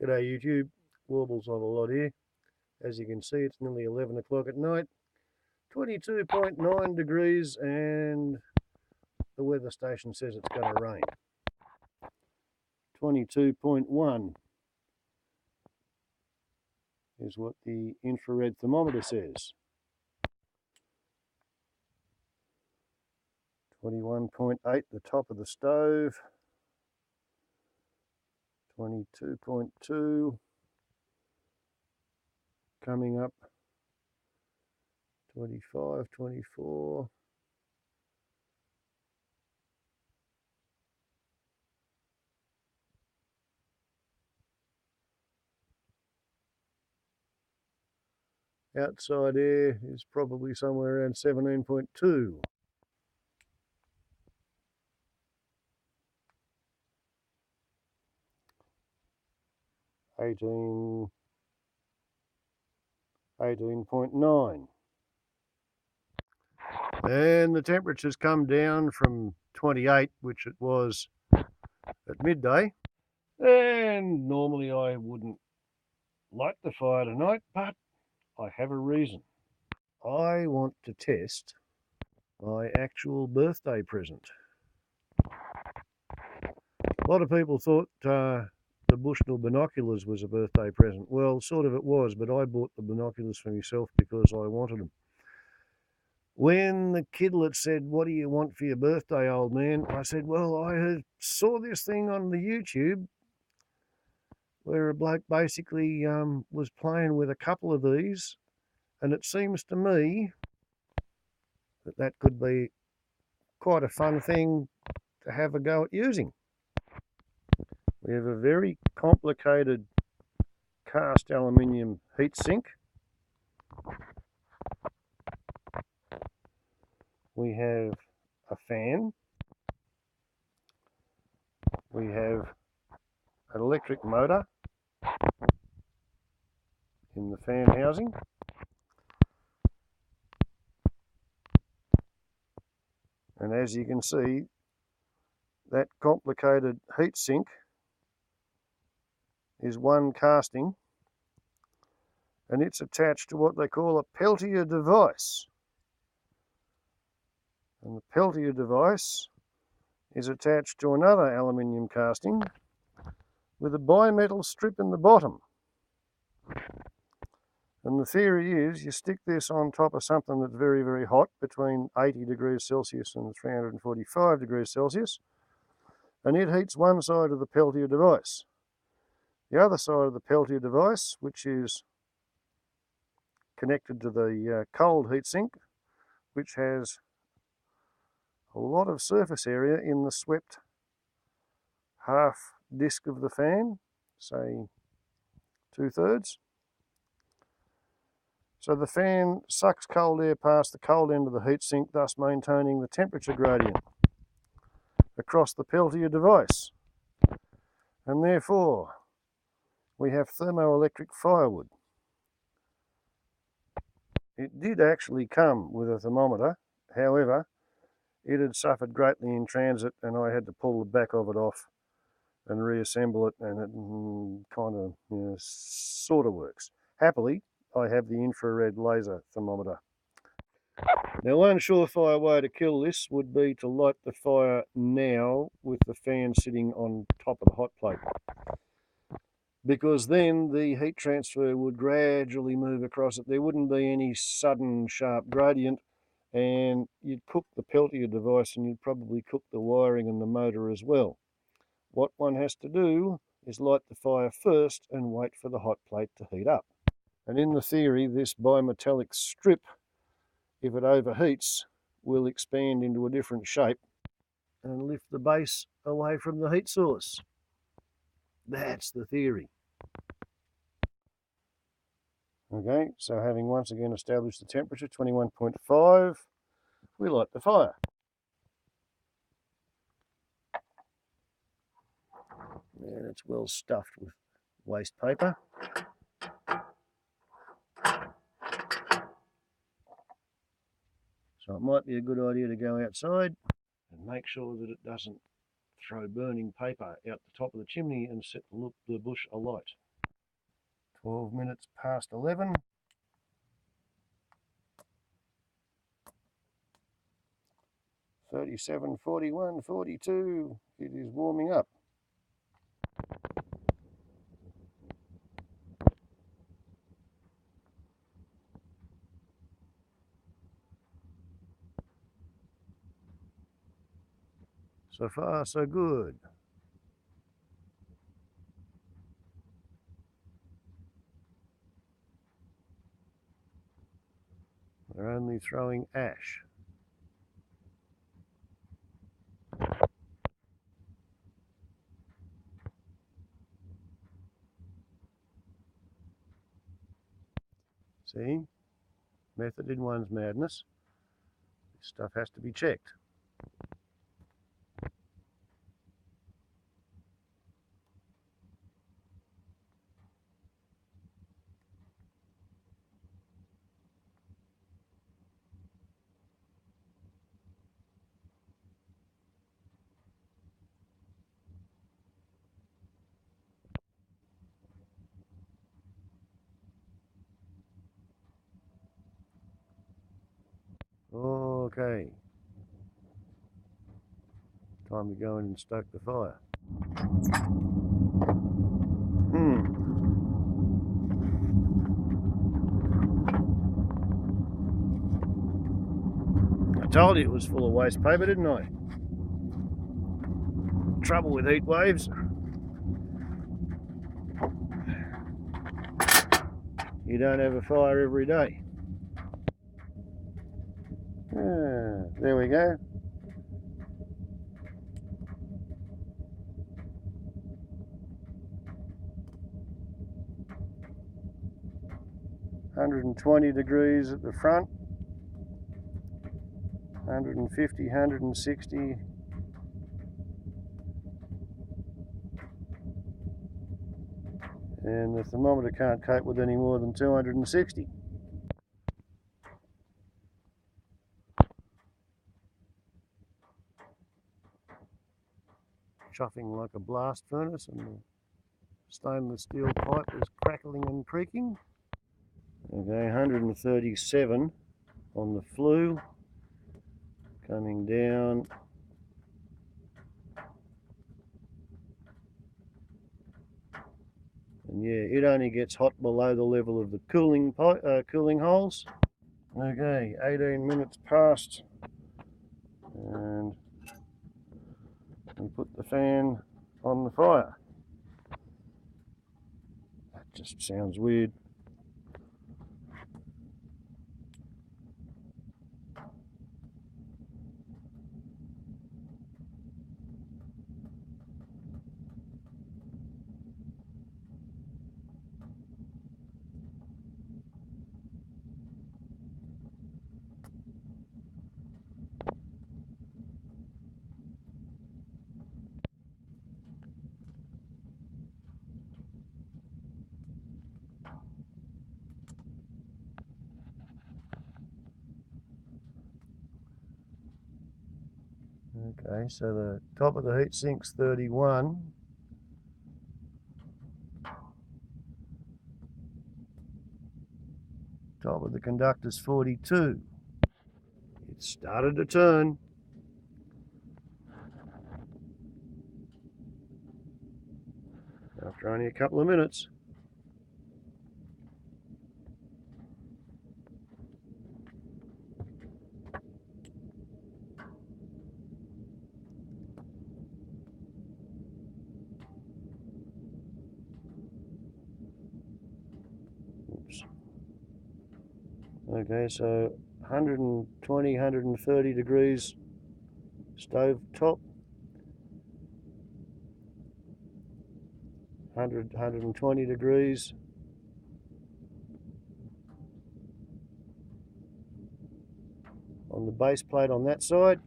G'day YouTube, warbles of a lot here. As you can see, it's nearly 11 o'clock at night, 22.9 degrees, and the weather station says it's going to rain. 22.1 is what the infrared thermometer says. 21.8 the top of the stove. 22.2 coming up. 25, 24. Outside air is probably somewhere around 17.2. Eighteen 18.9. And the temperature's come down from 28, which it was at midday. And normally I wouldn't light the fire tonight, but I have a reason. I want to test my actual birthday present. A lot of people thought the Bushnell binoculars was a birthday present. Well, sort of it was, but I bought the binoculars for myself because I wanted them. When the kidlet said, "What do you want for your birthday, old man?" I said, "Well, I saw this thing on the YouTube where a bloke basically was playing with a couple of these, and it seems to me that that could be quite a fun thing to have a go at using." We have a very complicated cast aluminium heat sink. We have a fan. We have an electric motor in the fan housing. And as you can see, that complicated heat sink is one casting, and it's attached to what they call a Peltier device. And the Peltier device is attached to another aluminium casting with a bimetal strip in the bottom. And the theory is you stick this on top of something that's very, very hot, between 80 degrees Celsius and 345 degrees Celsius, and it heats one side of the Peltier device. The other side of the Peltier device, which is connected to the cold heatsink, which has a lot of surface area in the swept half disc of the fan, say 2/3. So the fan sucks cold air past the cold end of the heatsink, thus maintaining the temperature gradient across the Peltier device. And therefore, we have Thermo-Electric Firewood. It did actually come with a thermometer, however, it had suffered greatly in transit and I had to pull the back of it off and reassemble it, and it kind of sort of works. Happily, I have the infrared laser thermometer. Now, one surefire way to kill this would be to light the fire now with the fan sitting on top of the hot plate, because then the heat transfer would gradually move across it. There wouldn't be any sudden sharp gradient, and you'd cook the Peltier device and you'd probably cook the wiring and the motor as well. What one has to do is light the fire first and wait for the hot plate to heat up. And in the theory, this bimetallic strip, if it overheats, will expand into a different shape and lift the base away from the heat source. That's the theory. Okay, so having once again established the temperature, 21.5, we light the fire. And it's well stuffed with waste paper. So it might be a good idea to go outside and make sure that it doesn't throw burning paper out the top of the chimney and set the bush alight. 12 minutes past 11. $37, $41, $42. It is warming up. So far, so good. They're only throwing ash. See? Method in one's madness. This stuff has to be checked. Okay. Time to go in and stoke the fire. I told you it was full of waste paper, didn't I? Trouble with heat waves. You don't have a fire every day. There we go. $120 degrees at the front, 150, 160. And the thermometer can't cope with any more than 260. Chuffing like a blast furnace, and the stainless steel pipe is crackling and creaking. Okay, 137 on the flue, coming down. And yeah, it only gets hot below the level of the cooling holes. Okay, 18 minutes past, and we put the fan on the fire. That just sounds weird. Okay, so the top of the heat sink's 31. Top of the conductor's 42. It started to turn. After only a couple of minutes. Oops. Okay, so 120, 130 degrees stove top. 120 degrees. On the base plate on that side.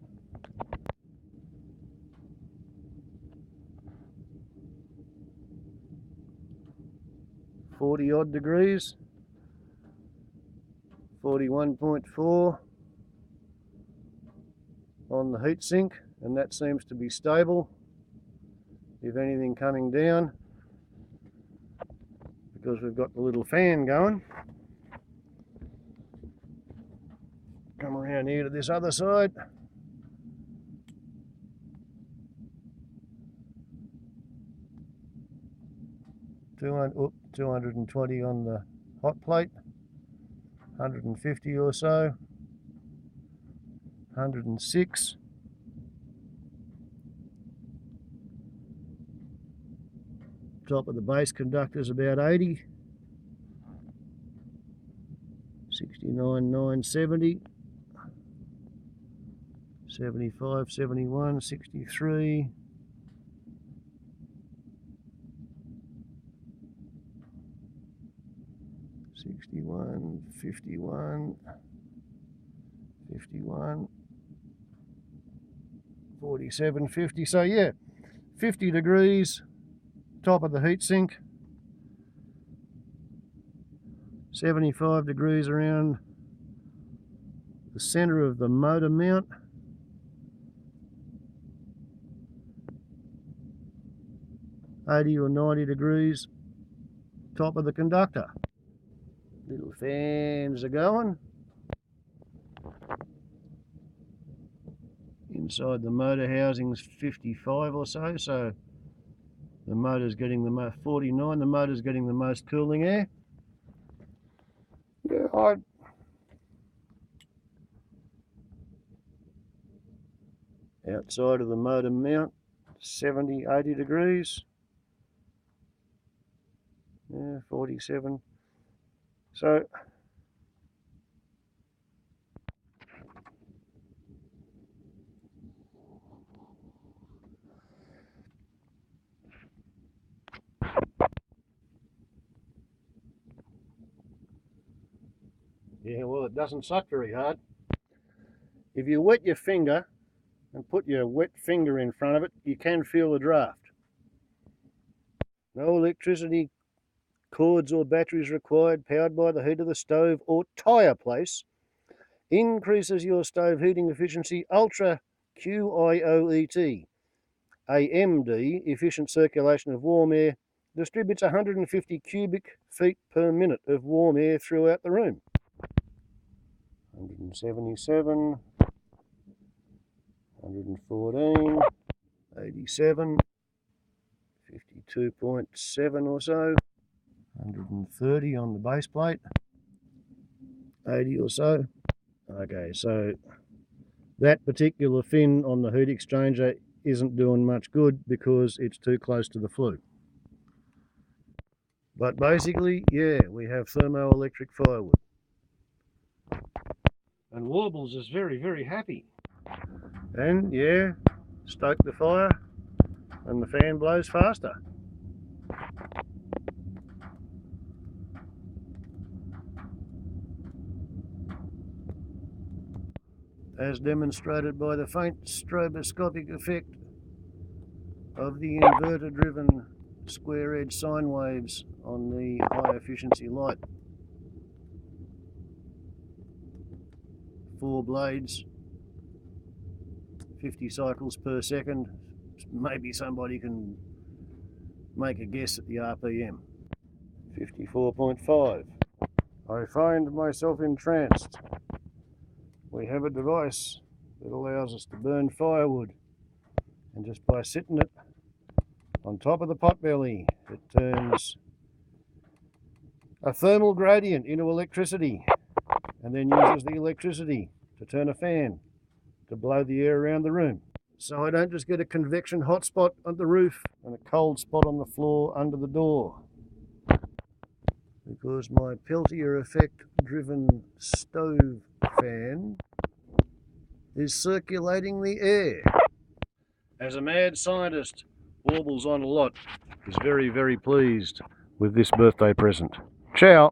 Odd degrees. 41.4 on the heatsink, and that seems to be stable. If anything coming down, because we've got the little fan going. Come around here to this other side. Oop, 220 on the hot plate, 150 or so, 106. Top of the base conductor is about 80. 69, 970. 75, 71, 63. 61, 51, 51, 47, 50. So yeah, 50 degrees, top of the heatsink. 75 degrees around the center of the motor mount. $80 or 90 degrees, top of the conductor. Little fans are going. Inside the motor housing's 55 or so, so the motor's getting the most, 49, the motor's getting the most cooling air. Yeah, outside of the motor mount, 70, 80 degrees. Yeah, 47. So yeah, well, it doesn't suck very hard. If you wet your finger and put your wet finger in front of it, you can feel the draft. No electricity, cords or batteries required, powered by the heat of the stove or tyre place. Increases your stove heating efficiency. Ultra QIOET AMD, efficient circulation of warm air, distributes 150 cubic feet per minute of warm air throughout the room. 177, 114, 87, 52.7 or so, 130 on the base plate, 80 or so. Okay, so that particular fin on the heat exchanger isn't doing much good because it's too close to the flue. But basically, yeah, we have Thermo-Electric Firewood. And Warbles is very, very happy. And yeah, stoke the fire and the fan blows faster. As demonstrated by the faint stroboscopic effect of the inverter-driven square edge sine waves on the high efficiency light. 4 blades, 50 cycles per second. Maybe somebody can make a guess at the RPM. 54.5. I find myself entranced. We have a device that allows us to burn firewood, and just by sitting it on top of the potbelly, it turns a thermal gradient into electricity, and then uses the electricity to turn a fan to blow the air around the room. So I don't just get a convection hot spot on the roof and a cold spot on the floor under the door, because my Peltier-Effect driven stove fan is circulating the air. As a mad scientist, Warbles on a lot is very, very pleased with this birthday present. Ciao.